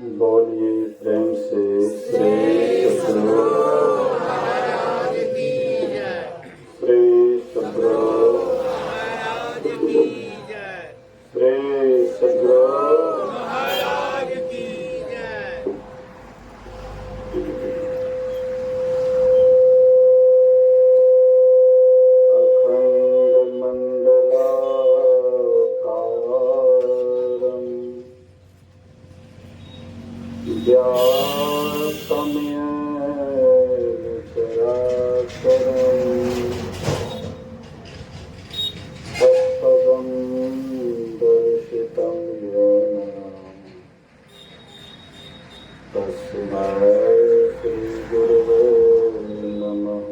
बोलिए प्रेम से श्री सद्गुरु महाराज की जय। श्री सद्गुरु महाराज की जय। श्री सद्गुरु महाराज की जय। अखंड मंडलाकारं व्याप्तं येन चराचरं तत्पदं दर्शितं येन तस्मै श्रीगुरवे नमः।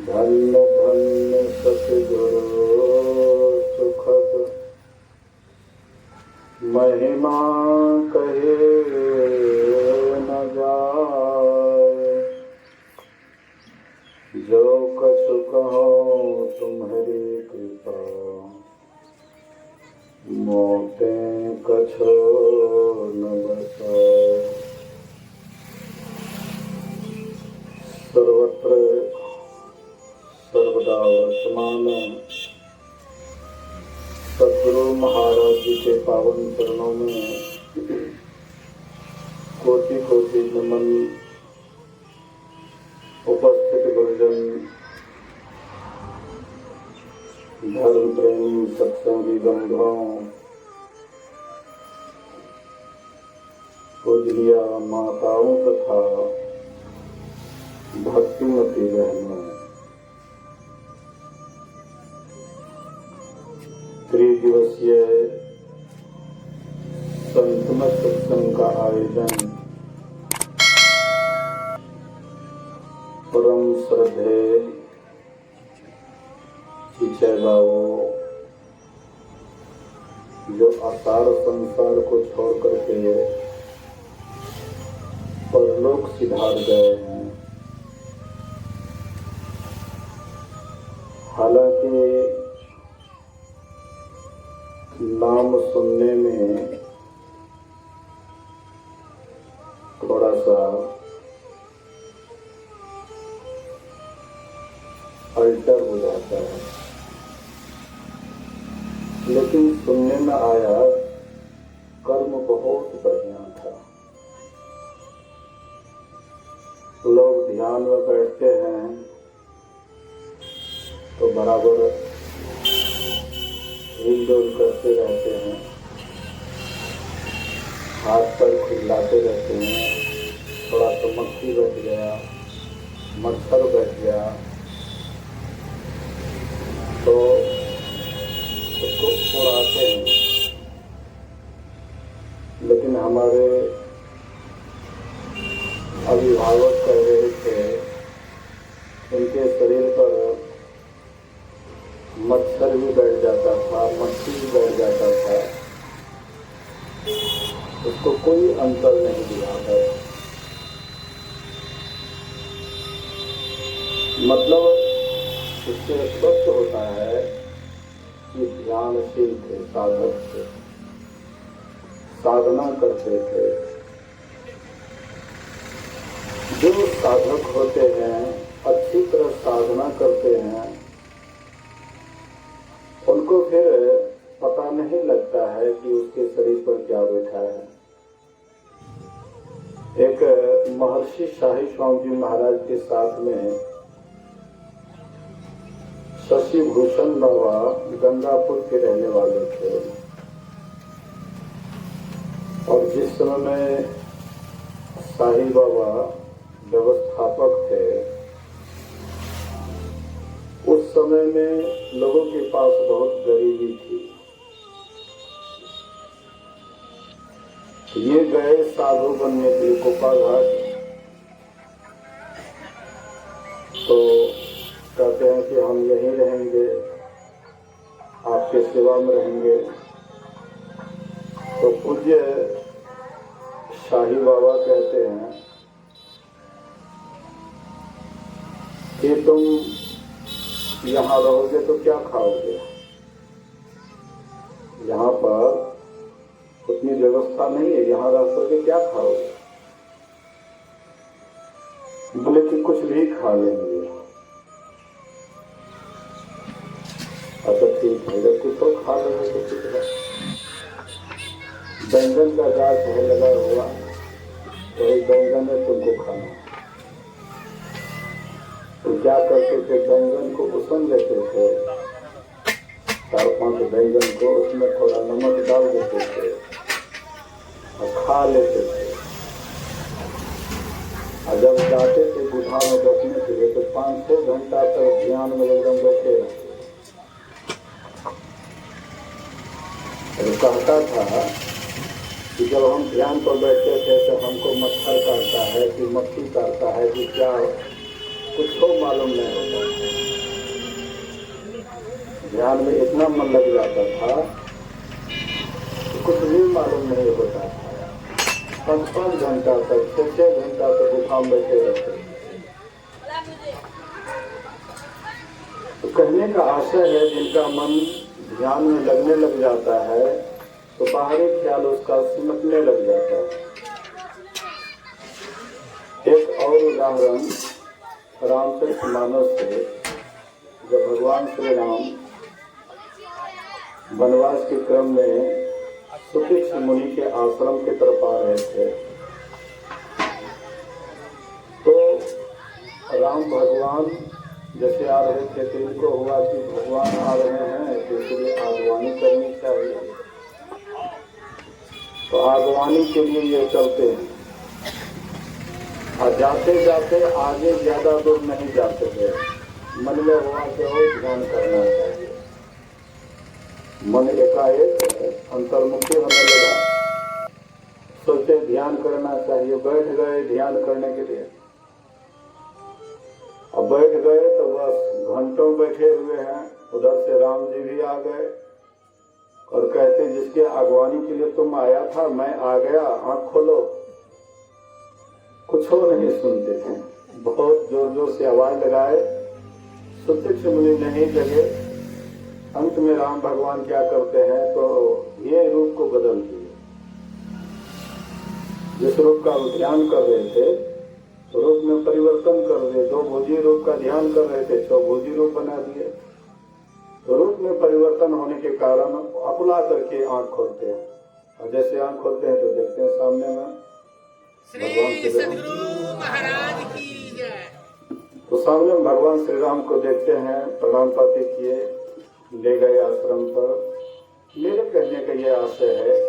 धन्य धन्य सतगुरु सुखद महिमा कहे न जाए। जो कछु कहो तुम्हारी कृपा मोटे कछो न बसाए। सर्वत्र सर्वदा वर्तमान सद्गुरु महाराज जी के पावन चरणों में कोटि कोटि नमन। उपस्थित गुरुजन, धर्म प्रेमी सत्संगी बंधुओं, पूजनीय माताओं तथा भक्तिमती बहनों, त्रिदिवसीय संतमत सत्संग का आयोजन परम श्रद्धेय चिचय बाबू, जो आसार संसार को छोड़ करके परलोक सिधार गए हैं। हालांकि नाम सुनने में थोड़ा सा अल्टर हो जाता है, लेकिन सुनने में आया कर्म बहुत बढ़िया था। लोग ध्यान में बैठते हैं तो बराबर हिल-डुल करते रहते हैं, हाथ पैर खुजलाते रहते हैं। थोड़ा सा मक्खी बैठ गया, मच्छर बैठ गया तो उसको उड़ाते हैं। लेकिन हमारे अभिभावक कह रहे थे उनके शरीर पर मच्छर भी बैठ जाता था, मक्खी भी बैठ जाता था, उसको कोई अंतर नहीं दिखाता। मतलब इससे स्पष्ट होता है कि ध्यानशील थे, साधक थे, साधना करते थे। जो साधक होते हैं, अच्छी तरह साधना करते हैं, उनको फिर पता नहीं लगता है कि उसके शरीर पर क्या बैठा है। एक महर्षि शाही स्वामी जी महाराज के साथ में शशि भूषण बाबा गंगापुर के रहने वाले थे, और जिस समय में शाही बाबा व्यवस्थापक थे, उस समय में लोगों के पास बहुत गरीबी थी। ये गए साधु बनने के लिए कोपा घाट, तो कहते हैं कि हम यहीं रहेंगे, आपके सेवा में रहेंगे। तो पूज्य शाही बाबा कहते हैं कि तुम यहाँ रहोगे तो क्या खाओगे? यहाँ पर उतनी व्यवस्था नहीं है, यहाँ रह करके क्या खाओगे? बोले कि कुछ भी खा लेंगे। अच्छा ठीक है, जब कुछ तो खा लेंगे तो कुछ है। बैंगन का गाछ है लगा हुआ, तो एक बैंगन है तुमको खाना। तो क्या करते थे, बैंगन को उसन लेते थे, 4-5 बैंगन को उसमें थोड़ा नमक डाल देते थे और खा लेते थे। और जब जाते थे गुफा में बैठने के लिए तो 5-6 घंटा तक ध्यान में एकदम बैठे रहते। कहता था कि जब हम ध्यान पर बैठते थे तो हमको मच्छर काटता है कि मक्खी काटता है कि क्या कुछ तो मालूम नहीं होता। ध्यान में इतना मन लग जाता था कि कुछ भी मालूम नहीं होता था। 5-5 घंटा तक, 6-6 घंटा तक गुफा में बैठे रहते। तो कहने का आशय है, जिनका मन ध्यान में लगने लग जाता है तो बाहरी ख्याल उसका सिमटने लग जाता है। एक और उदाहरण रामचरितमानस से, जब भगवान श्री राम वनवास के क्रम में सुतीक्ष्ण मुनि के आश्रम की तरफ आ रहे थे, तो राम भगवान जैसे आ रहे थे तो इनको हुआ कि भगवान आ रहे हैं तो इसलिए आगवानी करनी चाहिए। तो आगवानी के लिए ये चलते हैं और जाते जाते आगे ज्यादा दूर नहीं जा सके। मन में हुआ कि और ध्यान करना चाहिए। मन एकाएक अंतर्मुखी होने लगा, सोचे ध्यान करना चाहिए। बैठ गए ध्यान करने के लिए। अब बैठ गए तो बस घंटों बैठे हुए हैं। उधर से राम जी भी आ गए और कहते, जिसके आगवानी के लिए तुम आया था मैं आ गया, आंख खोलो। कुछ और नहीं सुनते थे, बहुत जोर जोर से आवाज लगाए, सुतीक्ष्ण मुनि नहीं जगे। अंत में राम भगवान क्या करते हैं, तो ये रूप को बदल दिए। जिस रूप का वो ध्यान कर रहे थे रूप में परिवर्तन कर दिए। 2 भुजी रूप का ध्यान कर रहे थे, 6 भुजी रूप बना दिए। तो रूप में परिवर्तन होने के कारण अपना करके आंख खोलते हैं, और जैसे आंख खोलते हैं तो देखते हैं सामने में श्री सद्गुरु महाराज की जय। तो सामने में भगवान श्री राम को देखते हैं, प्रणाम पाती किए, ले गए आश्रम पर। मेरे कहने का यह आशय है,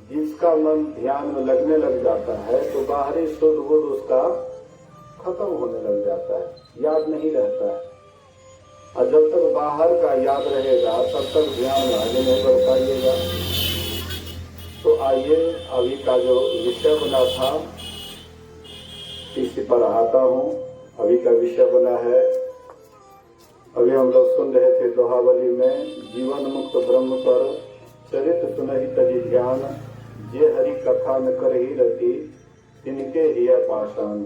जिसका मन ध्यान में लगने लग जाता है तो बाहरी शुद्ध बुद्ध उसका खत्म होने लग जाता है, याद नहीं रहता है। और जब तक बाहर का याद रहेगा तब तक ध्यान में आगे नहीं बढ़ पाइएगा। तो आइए, अभी का जो विषय बना था इसी पर आता हूँ। अभी का विषय बना है, अभी हम लोग सुन रहे थे दोहावली में, जीवन मुक्त ब्रह्म पर चरित सुनहि तजी ध्यान, जे हरि कथा न करहि रति, तिनके हिय पाषाण।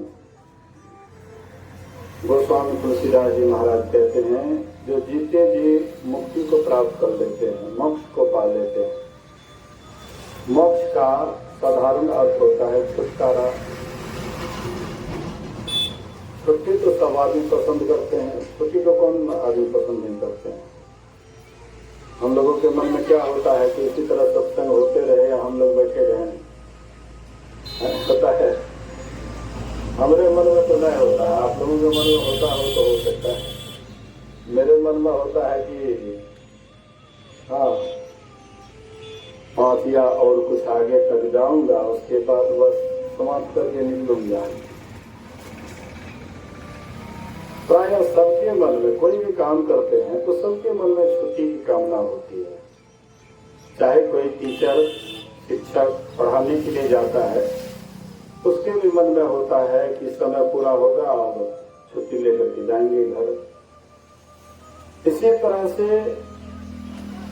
गोस्वामी तुलसीदास जी महाराज कहते हैं, जो जीते जी मुक्ति को प्राप्त कर लेते हैं, मोक्ष को पा लेते हैं। मोक्ष का साधारण अर्थ होता है छुटकारा। छुट्टी तो सब आदमी पसंद करते हैं, छुट्टी तो कौन आदमी पसंद नहीं करते हैं। हम लोगों के मन में क्या होता है कि इसी तरह सत्संग होते रहे या हम लोग बैठे रहे, पता है हमारे मन में तो नहीं होता है। आप लोगों के मन में होता हो तो हो सकता है। मेरे मन में होता है कि हाँ 5 या और कुछ आगे तक जाऊंगा, उसके बाद बस समाप्त करके निकलूंगा। प्राय सबके मन में, कोई भी काम करते हैं तो सबके मन में छुट्टी की कामना होती है। चाहे कोई टीचर शिक्षक पढ़ाने के लिए जाता है, उसके भी मन में होता है कि समय पूरा होगा और छुट्टी लेकर के जाएंगे घर। इसी तरह से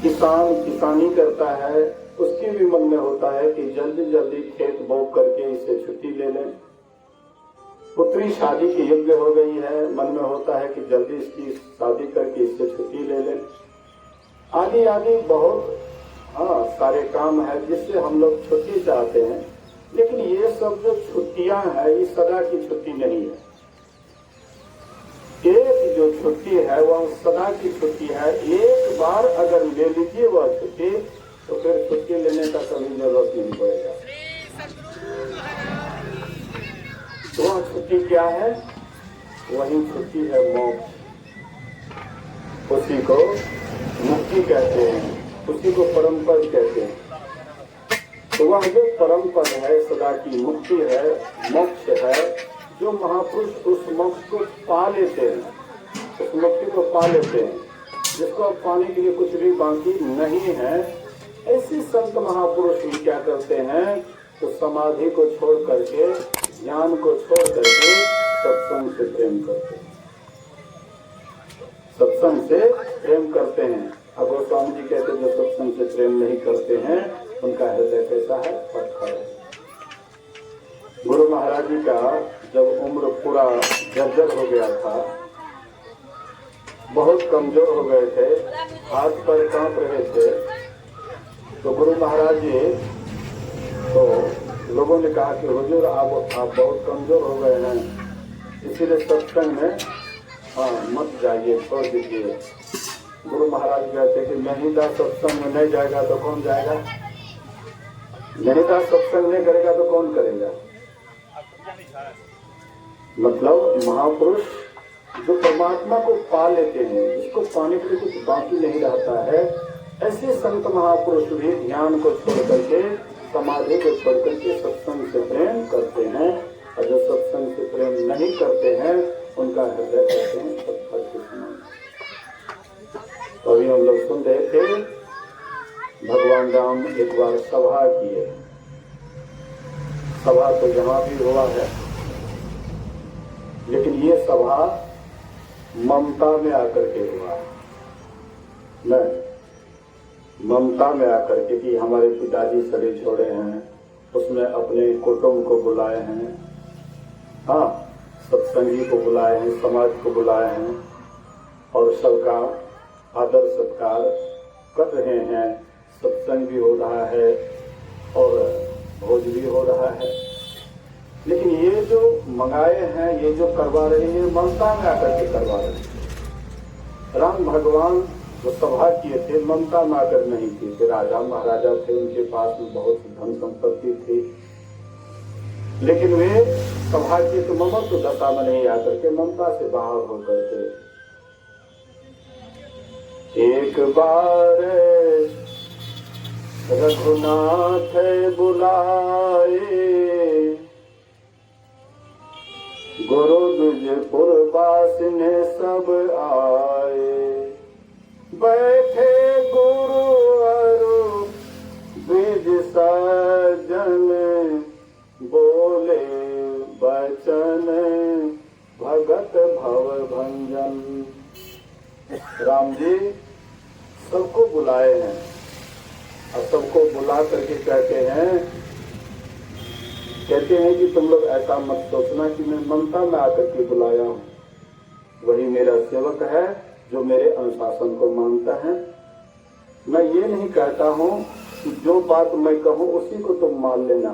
किसान किसानी करता है, उसके भी मन में होता है कि जल्दी जल्दी खेत बो करके इससे छुट्टी ले लें। पुत्री शादी की योग्य हो गई है, मन में होता है कि जल्दी इसकी शादी करके इससे छुट्टी ले लें। आदि आदि बहुत सारे काम है जिससे हम लोग छुट्टी चाहते हैं, लेकिन ये सब जो छुट्टियां हैं ये सदा की छुट्टी नहीं है। एक जो छुट्टी है वह सदा की छुट्टी है। एक बार अगर ले लीजिए वह छुट्टी तो फिर छुट्टी लेने का कभी जरूरत नहीं पड़ेगा। तो वह छुट्टी क्या है? वही छुट्टी है मोक्ष। उसी को मुक्ति कहते हैं, उसी को परम पद कहते हैं। तो वह जो परम पद है, सदा की मुक्ति है, मोक्ष है, जो महापुरुष उस मोक्ष को पा लेते हैं, उस मुक्ति को पा लेते हैं, जिसको पाने के लिए कुछ भी बाकी नहीं है, ऐसे संत महापुरुष भी क्या करते हैं? तो समाधि को छोड़ करके, ज्ञान को छोड़ करके सत्संग से प्रेम करते हैं, सत्संग से प्रेम करते हैं। अब गोस्वामी जी कहते हैं जो सत्संग से प्रेम नहीं करते हैं उनका हृदय कैसा है? पत्थर है। गुरु महाराज जी का जब उम्र पूरा जर्जर हो गया था, बहुत कमजोर हो गए थे, हाथ पर कांप रहे थे, तो गुरु महाराज जी तो लोगों ने कहा कि हुजूर आप बहुत कमजोर हो गए हैं, इसीलिए सत्संग में मत जाइए, छोड़ दीजिए। गुरु महाराज कहते कि नहीं सत्संग में नहीं जाएगा तो कौन जाएगा? नहीं सत्संग नहीं करेगा तो कौन करेगा? मतलब महापुरुष जो परमात्मा को पा लेते हैं, जिसको पाने के लिए कुछ बाकी नहीं रहता है, ऐसे संत महापुरुष भी ध्यान को छोड़ करके, समाधि को छोड़ करके सत्संग से प्रेम करते हैं। और जो सत्संग से प्रेम नहीं करते हैं उनका हृदय कहते हैं पत्थर के समान। अभी हम लोग सुन रहे थे, भगवान राम एक बार सभा किए। सभा तो जहाँ भी हुआ है, लेकिन ये सभा ममता में आकर के हुआ। नहीं, ममता में आकर के कि हमारे पिताजी शरीर छोड़े हैं, उसमें अपने कुटुंब को बुलाए हैं, हाँ, सत्संगी को बुलाए हैं, समाज को बुलाए हैं, और सबका आदर सत्कार कर रहे हैं। सत्संग भी हो रहा है और भोज भी हो रहा है। लेकिन ये जो मंगाए हैं, ये जो करवा रहे हैं, ममता में आकर के करवा रहे हैं। राम भगवान जो सभा किए थे ममता में आकर नहीं किए थे। राजा महाराजा थे, उनके पास में बहुत धन संपत्ति थी, लेकिन वे सभा किए तो ममत्व दशा में नहीं आकर के, ममता से बाहर होकर के। एक बार रघुनाथ बुलाए, गुरु द्विजपुर वासिने सब आए। बैठे गुरु अरु द्विज सज्जन, बोले बचन भगत भव भंजन। राम जी सबको बुलाए हैं और सबको बुला करके कहते हैं कि तुम लोग ऐसा मत सोचना कि मैं ममता में आकर के बुलाया हूँ। वही मेरा सेवक है जो मेरे अनुशासन को मानता है। मैं ये नहीं कहता हूँ कि जो बात मैं कहूँ उसी को तुम मान लेना,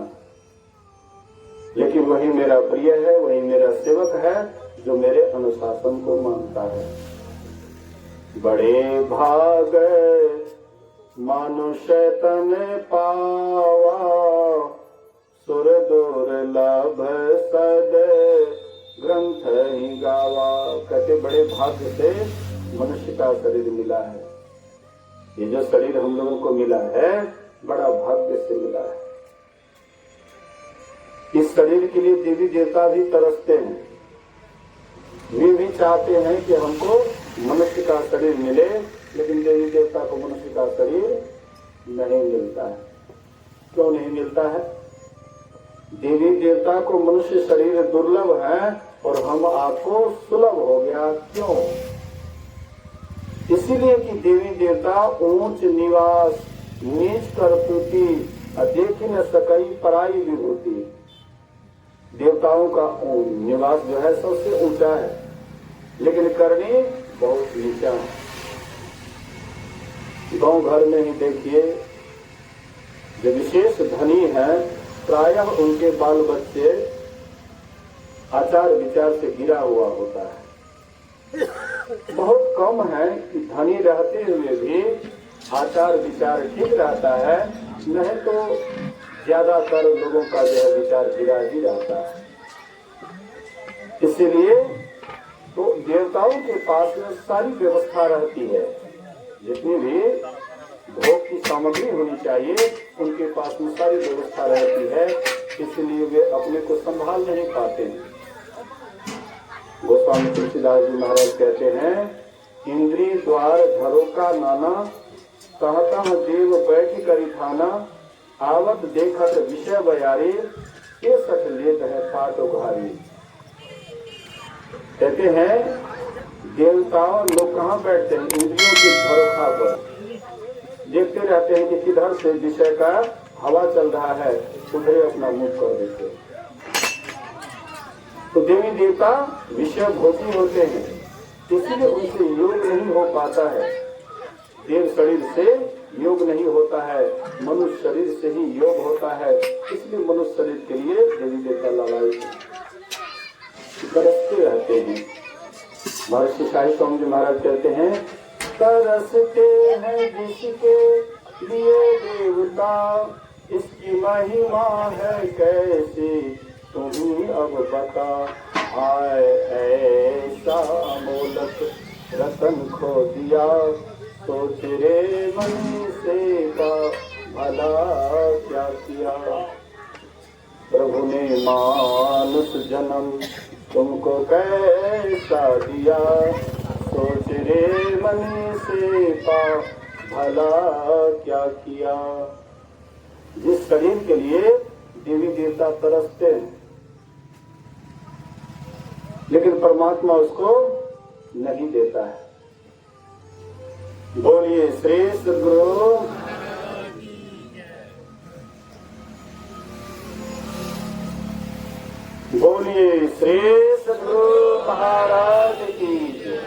लेकिन वही मेरा प्रिय है, वही मेरा सेवक है जो मेरे अनुशासन को मानता है। बड़े भाग मनुष्य तन पावा, सुर दुर्लभ सद ग्रंथ ही गावा। कहते बड़े भाग्य से मनुष्य का शरीर मिला है। ये जो शरीर हम लोगों को मिला है बड़ा भाग्य से मिला है। इस शरीर के लिए देवी देवता भी तरसते हैं, वे भी चाहते हैं कि हमको मनुष्य का शरीर मिले, लेकिन देवी देवता को मनुष्य का शरीर नहीं मिलता है। क्यों नहीं मिलता है? देवी देवता को मनुष्य शरीर दुर्लभ है और हम आपको सुलभ हो गया। क्यों? इसीलिए कि देवी देवता ऊंच निवास, नीच करतूती, देखी न सकई पराई विभूति। देवताओं का निवास जो है सबसे ऊंचा है, लेकिन करनी बहुत नीचा है। गांव घर में ही देखिए, जो विशेष धनी हैं प्रायः उनके बाल बच्चे आचार विचार से गिरा हुआ होता है। बहुत कम है कि धनी रहते हुए भी आचार विचार ठीक रहता है, नहीं तो ज्यादातर लोगों का जो है विचार गिरा ही रहता है। इसलिए तो देवताओं के पास में सारी व्यवस्था रहती है, जितनी भी भोग की सामग्री होनी चाहिए उनके पास में सारी व्यवस्था रहती है, इसलिए वे अपने को संभाल नहीं पाते हैं। गोस्वामी तुलसीदास जी महाराज कहते हैं, इंद्रिय द्वार झरोका नाना, कहता देव बैठ करी थाना, आवत देखत विषय बयारी, ये सठ लेत है पाट उघारी। कहते हैं देवताओं लोग कहाँ बैठते हैं? इंद्रियों की झरोखा पर देखते रहते हैं कि किधर से विषय का हवा चल रहा है, उधर अपना मुख कर देते हैं। तो देवी देवता विषय भोगी होते हैं, इसलिए उनसे योग नहीं हो पाता है। देव शरीर से योग नहीं होता है, मनुष्य शरीर से ही योग होता है। इसलिए मनुष्य शरीर के लिए देवी देवता लालायित तरसते रहते हैं। महर्षि शाही स्वामी जी महाराज कहते हैं, तरसते हैं जिसके लिए देवता, इसकी महिमा है कैसी तुम्ही अब बता। आए ऐसा मोलक रतन खो दिया, सोच रे मन से का भला क्या किया। प्रभु ने मानुष जन्म तुमको कैसा दिया, सोच रे मन से का भला क्या किया। जिस शरीर के लिए देवी देवता तरसते हैं, लेकिन परमात्मा उसको नहीं देता है। बोलिए श्री सद्गुरु बोलिए श्री सद्गुरु महाराज की जय।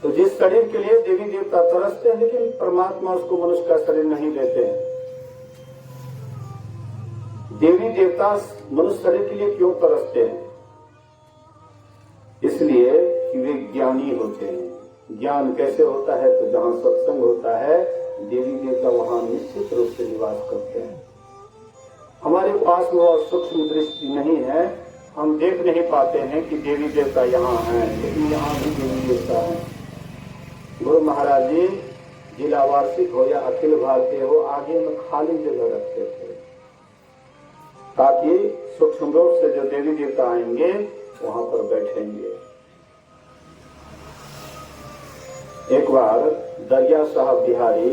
तो जिस शरीर के लिए देवी देवता तरसते हैं, लेकिन परमात्मा उसको मनुष्य का शरीर नहीं देते हैं। देवी देवता मनुष्य शरीर के लिए क्यों तरसते हैं? इसलिए कि वे ज्ञानी होते हैं। ज्ञान कैसे होता है? तो जहाँ सत्संग होता है देवी देवता वहाँ निश्चित रूप से निवास करते हैं। हमारे पास वो सूक्ष्म दृष्टि नहीं है, हम देख नहीं पाते हैं कि देवी देवता यहाँ हैं, लेकिन यहाँ भी देवी देवता हैं। गुरु महाराज जी जिला वार्षिक हो या अखिल भारतीय हो, आगे में खाली जगह रखते थे ताकि सूक्ष्म रूप से जो देवी देवता आएंगे वहां पर बैठेंगे। एक बार दरिया साहब बिहारी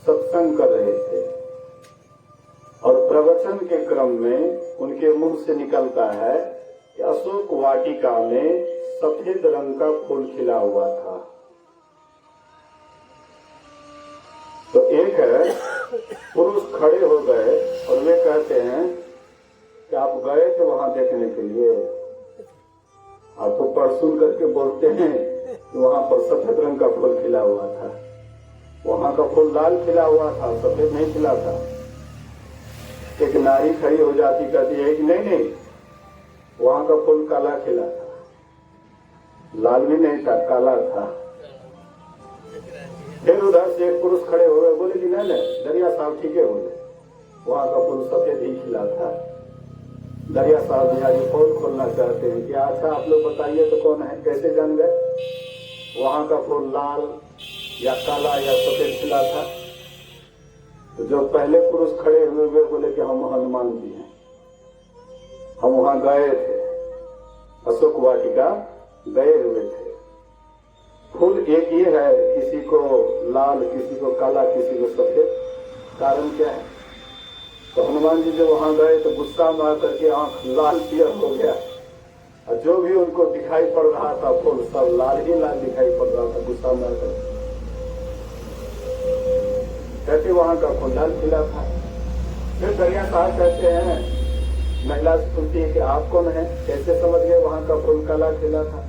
सत्संग कर रहे थे और प्रवचन के क्रम में उनके मुंह से निकलता है कि अशोक वाटिका में सफेद रंग का फूल खिला हुआ था। तो एक पुरुष खड़े हो गए और वे कहते हैं कि आप गए थे वहां देखने के लिए? आप तो पढ़ सुन करके बोलते हैं कि वहां पर सफेद रंग का फूल खिला हुआ था। वहां का फूल लाल खिला हुआ था, सफेद नहीं खिला था। एक नारी खड़ी हो जाती, कहती है कि नहीं, वहां का फूल काला खिला था, लाल भी नहीं था, काला था। फिर उधर से एक पुरुष खड़े हो गए, बोले कि नहीं दरिया साहब ठीक है, बोले वहां का फूल सफेद ही खिला था। दरिया साहब बिहारी फूल खोलना चाहते हैं कि अच्छा आप लोग बताइए तो कौन है, कैसे जान गए वहां का फूल लाल या काला या सफेद खिला था? तो जो पहले पुरुष खड़े हुए वे बोले कि हम हनुमान जी हैं, हम वहां गए थे, अशोक वाटिका गए हुए थे। फूल एक ही है, किसी को लाल, किसी को काला, किसी को सफेद। कारण क्या है? तो हनुमान जी जब वहां गए तो गुस्सा में आकर के आंख लाल पियर हो गया, और जो भी उनको दिखाई पड़ रहा था फूल सब लाल ही लाल दिखाई पड़ रहा था गुस्सा में आकर। कहते वहां का फूल लाल खिला था। फिर दरिया साहब कहते हैं, महिला से पूछती है कि आप कौन है, कैसे समझ गए वहां का फूल काला खिला था?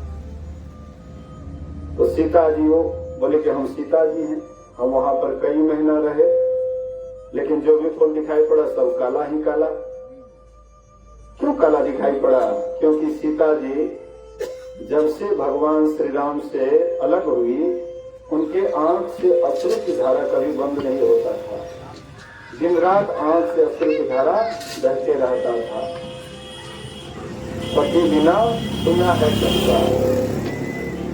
तो सीता जी वो बोले कि हम सीता जी हैं, हम वहां पर कई महीना रहे, लेकिन जो भी फूल दिखाई पड़ा सब काला ही काला। क्यों काला दिखाई पड़ा? क्योंकि सीता जी जब से भगवान श्री राम से अलग हुई, उनके आंख से अश्रु की धारा कभी बंद नहीं होता था। दिन रात आंख से अश्रु की धारा बहते रहता था। पति बिना सुना है संसार,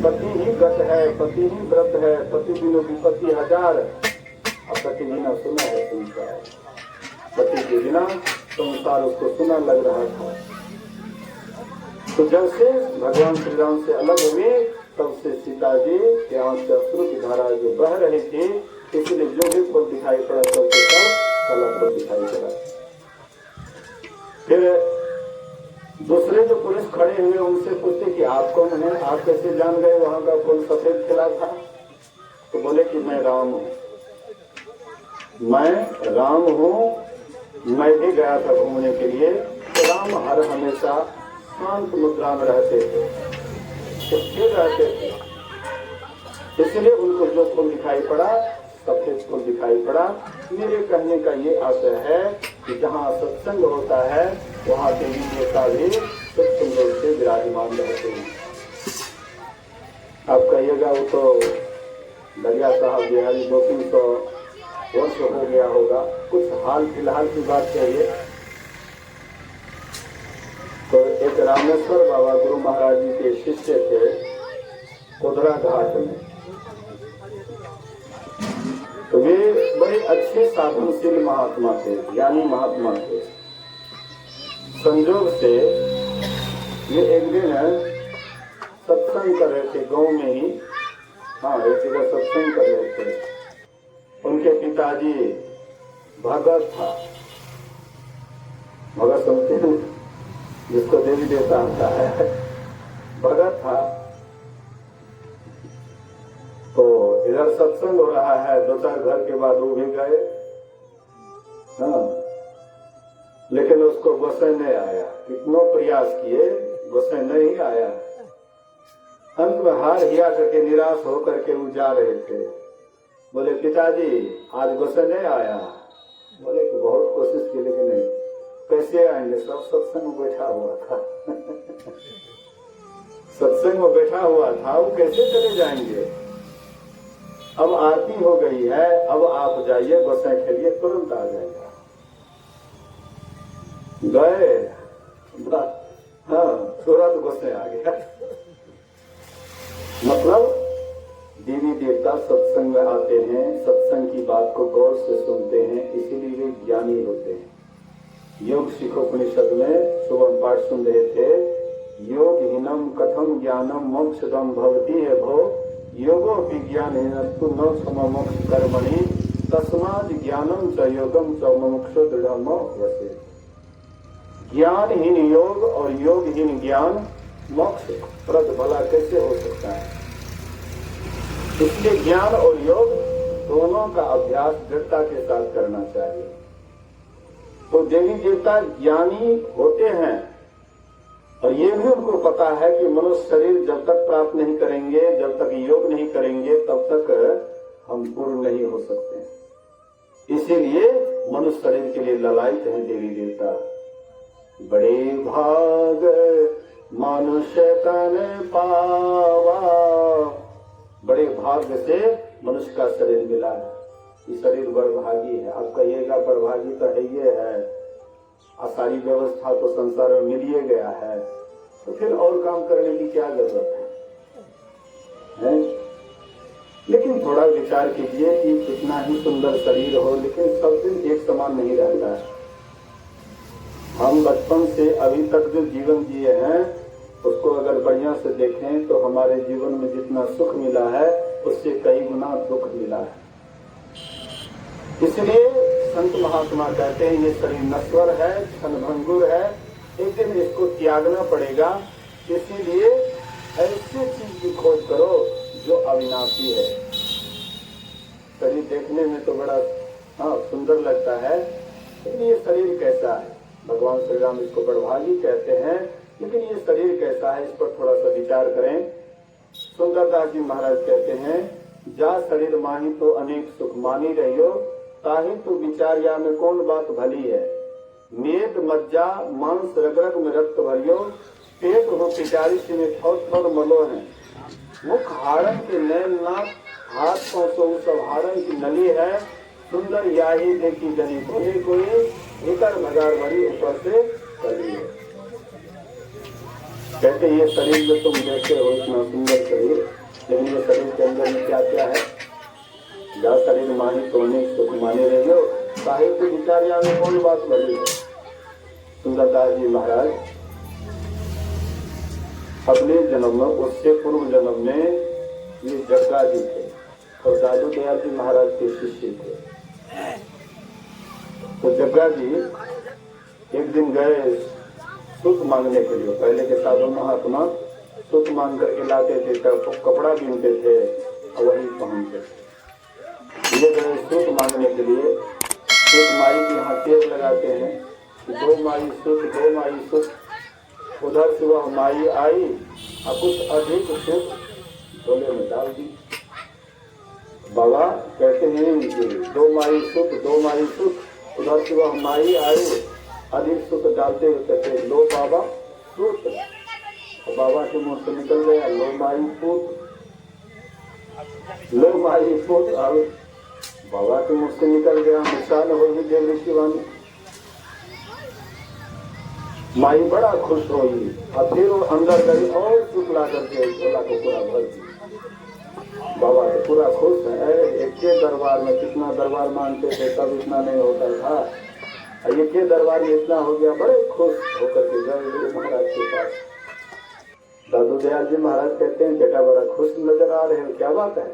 पति ही गत है, पति ही व्रत है, पति बिनु विपत्ति हजार, और पति बिना सुना है संसार। पति के बिना संसार उसको सुना लग रहा था। तो जब से भगवान श्री राम से अलग हुए, तब से सीता जी के आंख से अश्रु की धारा जो बह रही थी, इसलिए जो भी फूल दिखाई पड़ा सब के सब काला फूल दिखाई पड़ा। फिर दूसरे जो पुरुष खड़े हुए उनसे पूछते कि आप कौन हैं, आप कैसे जान गए वहां का फूल सफेद खिला था? तो बोले कि मैं राम हूँ, मैं राम हूँ, मैं भी गया था घूमने के लिए। तो राम हर हमेशा शांत मुद्रा में रहते थे, स्थिर रहते थे, इसलिए उनको जो फूल दिखाई पड़ा सफेद फूल दिखाई पड़ा। मेरे कहने का ये आशय है कि जहाँ सत्संग होता है वहाँ देवी देवता भी सत्संग से विराजमान रहते हैं। आप कहिएगा वो तो दरिया साहब बिहारी 200-300 वर्ष हो गया होगा, कुछ हाल फिलहाल की बात चाहिए। तो एक रामेश्वर बाबा गुरु महाराज जी के शिष्य थे कोधरा घाट में। तो वे बड़े अच्छे साधनशील महात्मा थे, ज्ञानी महात्मा थे। संयोग से ये एक दिन सत्संग कर रहे थे गांव में ही, हाँ एक जगह सत्संग कर रहे थे। उनके पिताजी भगत था, भगत सुनते हैं जिसको देवी देवता आता है, भगत था। तो इधर सत्संग हो रहा है, 2-4 घर के बाद वो भी गए, हाँ, लेकिन उसको गोसाई नहीं आया। कितनों प्रयास किए, गोसाई नहीं आया। अंत में हार हिया करके निराश होकर के वो जा रहे थे। बोले पिताजी आज गोसाई नहीं आया। बोले कि बहुत कोशिश की लेकिन नहीं। कैसे आएंगे? सब सत्संग में बैठा हुआ था सत्संग में बैठा हुआ था, वो कैसे चले जाएंगे? अब आरती हो गई है, अब आप जाइए गोसाई के लिए, तुरंत आ जाएगा। गए, हाँ तुरंत गोसाई आ गया। मतलब देवी देवता सत्संग में आते हैं, सत्संग की बात को गौर से सुनते हैं, इसीलिए वे ज्ञानी होते हैं। योग शिखोपनिषद में सुबह पाठ सुन रहे थे, योग हीनम कथम ज्ञानम मोक्षदम भवती है भो, योगो विज्ञान हीनस्तु न सम मोक्ष कर्मणि, तस्माद ज्ञानम च योगम च मोक्षो दृढ़म वसे। ज्ञानहीन योग और योगहीन ज्ञान मोक्ष प्रद भला कैसे हो सकता है? इसलिए ज्ञान और योग दोनों का अभ्यास दृढ़ता के साथ करना चाहिए। तो देवी देवता ज्ञानी होते हैं और ये भी उनको पता है कि मनुष्य शरीर जब तक प्राप्त नहीं करेंगे, जब तक योग नहीं करेंगे, तब तक हम पूर्ण नहीं हो सकते। इसीलिए मनुष्य शरीर के लिए ललायित है देवी देवता। बड़े भाग मनुष्य तन पावा, बड़े भाग्य से मनुष्य का शरीर मिला है। ये शरीर बड़भागी है। आप कहिएगा बड़भागी तो है, ये है, सारी व्यवस्था तो संसार में मिल ही गया है, तो फिर और काम करने की क्या जरूरत है? लेकिन थोड़ा विचार कीजिए कि कितना ही सुंदर शरीर हो, लेकिन सब दिन एक समान नहीं रहता है। हम बचपन से अभी तक जो जीवन जिए हैं उसको अगर बढ़िया से देखें तो हमारे जीवन में जितना सुख मिला है उससे कई गुना दुख मिला है। इसलिए संत महात्मा कहते हैं ये शरीर नश्वर है, क्षणभंगुर है, एक दिन इसको त्यागना पड़ेगा। इसीलिए ऐसी चीज की खोज करो जो अविनाशी है। शरीर देखने में तो बड़ा सुंदर लगता है, लेकिन ये शरीर कैसा है? भगवान श्री राम इसको बड़भागी कहते हैं, लेकिन ये शरीर कैसा है इस पर थोड़ा सा विचार करें। सुंदरदास जी महाराज कहते हैं, जा शरीर माही तो अनेक सुख मानी रहियो, ताहि तू विचारिया में कौन बात भली है। मेद मज्जा मांस रग रग में रक्त भरियो, पेट हो पिटारी सी में थोर थोर मलो है। मुख हारन के नैन नाक, हाथ पांव सो सब हारन की नली है। सुंदर याही देखी जनी कोई कोई, भीतर भगार भरी ऊपर से कली है। कहते ये शरीर जो तुम देखते हो इतना सुंदर शरीर, लेकिन ये शरीर के अंदर में क्या क्या है। जा शरीर मानी तोने सुख माने रहे हो, साहित्य विचारिया में कौन बात भली है। सुंदरदास जी महाराज अगले जन्म में, उससे पूर्व जन्म में ये जग्गा जी थे और दादू दयाल जी महाराज के शिष्य थे। तो जग्गा जी एक दिन गए सुख मांगने के लिए। पहले के साधु महात्मा सुख मांग करके लाते थे, कपड़ा बीनते थे और वही पहनते थे। ये गए सुख मांगने के लिए। सुख माई के यहाँ टेप लगाते हैं, दो माई सुख, दो माई सुख। उधर से वह माई आई और कुछ अधिक सुख झोले में डाल दी। बाबा कहते हैं कि दो माई सुख, दो माई सुख। उधर से वह माई आई, अधिक सुख डालते हुए कहते लो बाबा सुख। बाबा के मुंह से निकल गया लो माई पुत, लो माई पुत। और बाबा के मुंह से निकल गया निशान हो ही देव शिवानी। माई बड़ा खुश हुई और फिर वो अंदर गई और सुख ला करके झोला को पूरा भर दी। बाबा तो पूरा खुश है। एक के दरबार में कितना दरबार मानते थे तब इतना नहीं होता था, ये के दरबार में इतना हो गया। बड़े खुश होकर के गए गुरु महाराज के पास। दादू दयाल जी महाराज कहते हैं बेटा बड़ा खुश नजर आ रहे हैं, क्या बात है।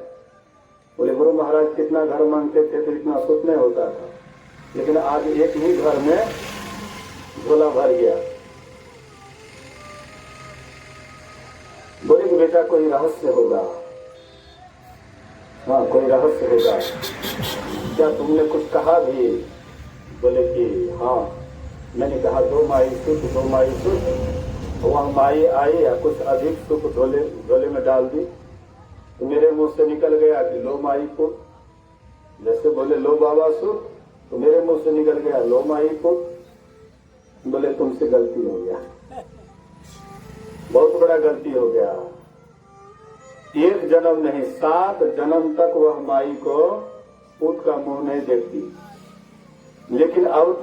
बोले गुरु महाराज कितना घर मांगते थे तो इतना सुख नहीं होता था, लेकिन आज एक ही घर में झोला भर गया। बोले कि बेटा कोई रहस्य होगा। हाँ कोई रहस्य होगा, क्या तुमने कुछ कहा भी। बोले कि हाँ मैंने कहा दो माई सुख, दो माई सुख। वह माई आई या कुछ अधिक सुख झोले में डाल दी तो मेरे मुंह से निकल गया कि लो माई पुत। जैसे बोले लो बाबा सुख तो मेरे मुंह से निकल गया लो माई पुत। बोले तुमसे गलती हो गया, बहुत बड़ा गलती हो गया। एक जन्म नहीं 7 जन्म तक वह माई को पुत का मुंह नहीं देखती, लेकिन अब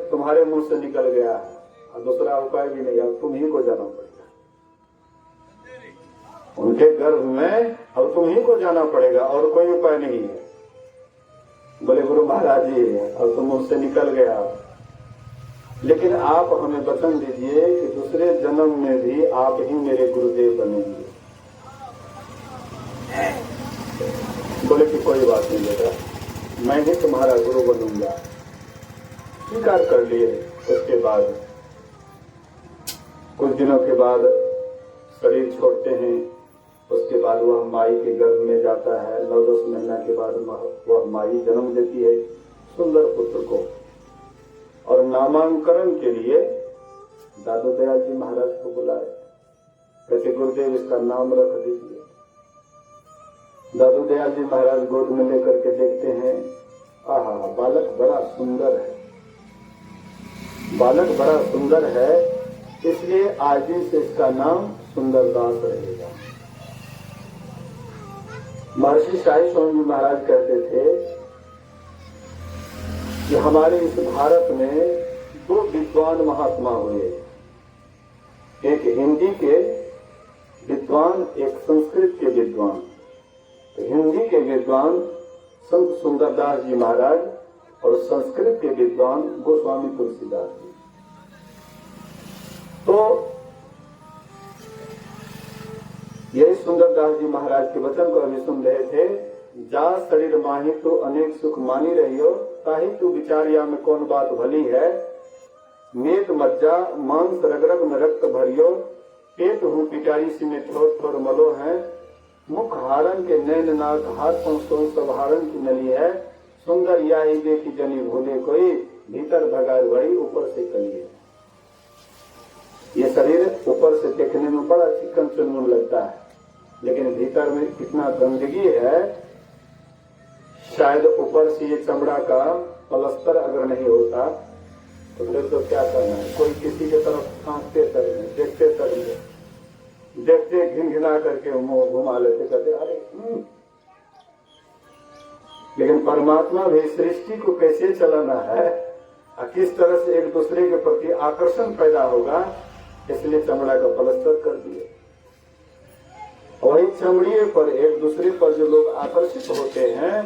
तुम्हारे मुंह से निकल गया और दूसरा उपाय भी नहीं, अब तुम ही को जाना पड़ेगा उनके गर्भ में, अब तुम ही को जाना पड़ेगा और कोई उपाय नहीं है। बोले गुरु महाराज जी अब तो मुंह से निकल गया, लेकिन आप हमें वचन दीजिए कि दूसरे जन्म में भी आप ही मेरे गुरुदेव बनेंगे। बोले कि कोई बात नहीं बेटा, मैं ही तुम्हारा गुरु बनूंगा। स्वीकार कर लिए। उसके बाद कुछ दिनों के बाद शरीर छोड़ते हैं। उसके बाद वह माई के गर्भ में जाता है। 9-10 महीना के बाद वह माई जन्म देती है सुंदर पुत्र को, और नामांकन के लिए दादू दयाल जी महाराज को बुलाए। कहते गुरुदेव इसका नाम रख दीजिए। दादू दयाल जी महाराज गोद में लेकर के देखते हैं, आहा बालक बड़ा सुंदर है, बालक बड़ा सुंदर है, इसलिए आज ही से इसका नाम सुंदरदास रहेगा। महर्षि शाही स्वामी जी महाराज कहते थे कि हमारे इस भारत में 2 विद्वान महात्मा हुए, एक हिंदी के विद्वान, एक संस्कृत के विद्वान। तो हिंदी के विद्वान संत सुंदरदास जी महाराज और संस्कृत के विद्वान गोस्वामी तुलसीदास जी। तो यही सुंदरदास जी महाराज के वचन को अभी सुन रहे थे। जा शरीर माही तो अनेक सुख मानी रही हो, ताही तू विचारिया में कौन बात भली है। मेद मज्जा मांस रग रग में रक्त भरियो, पेट हूँ पिटारी सी में थोर थोर मलो है। मुख हारन के नैन नाक, हाथ पांव सब हारन की नली है। सुंदर याही देखी जनी भूले कोई, भीतर भगार बड़ी ऊपर से कली है। ये शरीर ऊपर से देखने में बड़ा चिकन चुनमुन लगता है, लेकिन भीतर में कितना गंदगी है। शायद ऊपर से ये चमड़ा का प्लास्टर अगर नहीं होता तो फिर तो क्या करना है, कोई किसी के तरफ झांकते तक नहीं, देखते तक नहीं, देखते घिनघिना करके मुंह घुमा लेते, कहते अरे लेकिन परमात्मा भी सृष्टि को कैसे चलाना है और किस तरह से एक दूसरे के प्रति आकर्षण पैदा होगा, इसलिए चमड़ा का प्लास्टर कर दिए। वही चमड़िए पर एक दूसरे पर जो लोग आकर्षित होते हैं,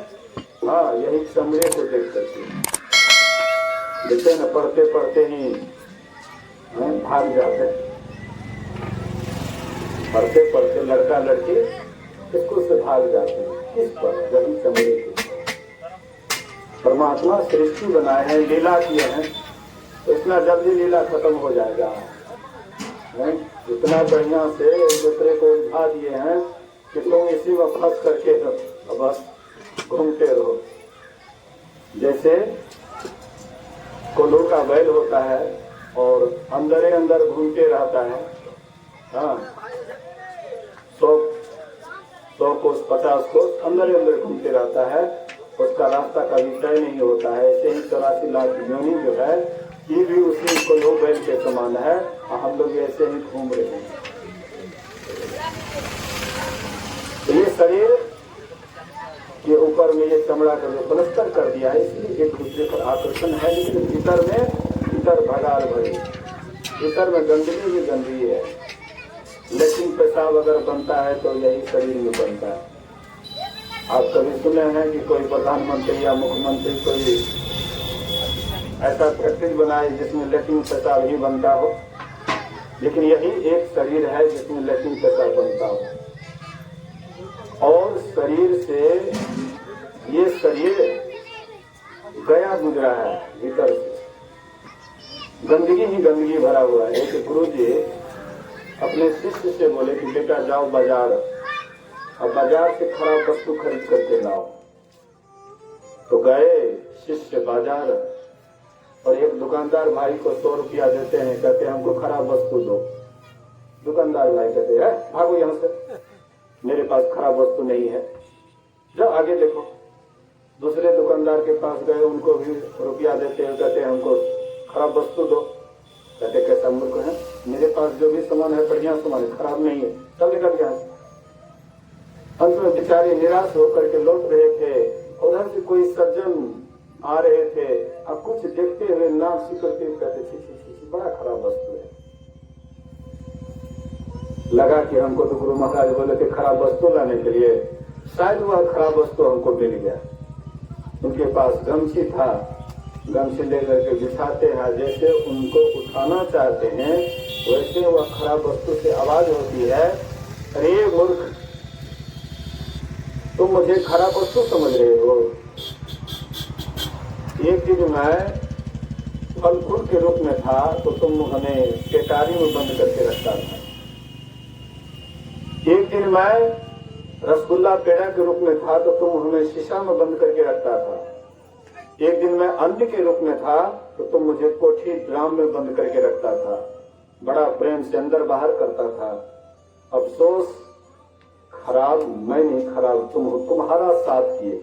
हाँ यही चमड़े को देख करके देखते न, पढ़ते पढ़ते ही भाग जाते, पढ़ते पढ़ते लड़का लड़की किसको से भाग जाते हैं, किस पर, वही चमड़े के। परमात्मा सृष्टि बनाए हैं, लीला किए हैं, तो इतना जल्दी लीला खत्म हो जाएगा। इतना बढ़िया से एक दूसरे को उलझा दिए हैं कि तुम इसी में फंस करके बस घूमते रहो। जैसे कोल्हू का बैल होता है और अंदर ही अंदर घूमते रहता है, हाँ 100 कोस 50 कोस अंदर ही अंदर घूमते रहता है, उसका रास्ता कभी तय नहीं होता है। ऐसे ही 84 लाख योनि जो है ये भी उसी कोल्हू बैल के समान है और हम लोग ऐसे ही घूम रहे हैं। तो ये शरीर के ऊपर में ये चमड़ा का जो प्लास्टर कर दिया है, इसलिए एक दूसरे पर आकर्षण है, लेकिन भीतर भगाड़ भरी, भीतर में गंदगी भी गंदगी है। लेकिन पेशाब अगर बनता है तो यही शरीर में बनता है। आप कभी सुने हैं कि कोई प्रधानमंत्री या मुख्यमंत्री कोई ऐसा फैक्ट्री बनाए जिसमें लेट्रिन पेशाब ही बनता हो, लेकिन यही एक शरीर है जिसमें लेट्रिन पेशाब बनता हो। और शरीर से ये शरीर गया गुजरा है, भीतर से गंदगी ही गंदगी भरा हुआ है। एक गुरु जी अपने शिष्य से बोले कि बेटा जाओ बाजार और बाजार से खराब वस्तु खरीद करके लाओ। तो गए शिष्य बाजार और एक दुकानदार भाई को 100 रुपया देते हैं, कहते हैं हमको खराब वस्तु दो। दुकानदार भाई कहते हैं भागो यहाँ से, मेरे पास खराब वस्तु नहीं है, जाओ आगे देखो। दूसरे दुकानदार के पास गए, उनको भी रुपया देते हैं, कहते हैं हमको खराब वस्तु दो। कहते कैसा मूर्ख है, मेरे पास जो भी सामान है बढ़िया सामान है, खराब नहीं है, चल निकल गया। अंत में बेचारे निराश होकर के लौट रहे थे, उधर से कोई सज्जन आ रहे थे, अब कुछ देखते हुए नाक सिकड़ते हुए कहते छी बड़ा खराब वस्तु है। लगा कि हमको तो गुरु महाराज बोले थे खराब वस्तु लाने के लिए, शायद वह खराब वस्तु हमको मिल गया। उनके पास गमछी था, गमछी लेकर के बिछाते हैं, जैसे उनको उठाना चाहते हैं वैसे वह खराब वस्तु से आवाज होती है, अरे मूर्ख तुम मुझे खराब वस्तु समझ रहे हो। एक दिन मैं फल फूल के रूप में था तो तुम हमें केटारी में बंद करके रखता था। एक दिन मैं रसगुल्ला पेड़ा के रूप में था तो तुम हमें शीशा में बंद करके रखता था। एक दिन मैं अन्न के रूप में था तो तुम मुझे कोठी ड्राम में बंद करके रखता था, बड़ा प्रेम से अंदर बाहर करता था। अफसोस खराब मैं नहीं, खराब तुम हो, तुम्हारा साथ किए,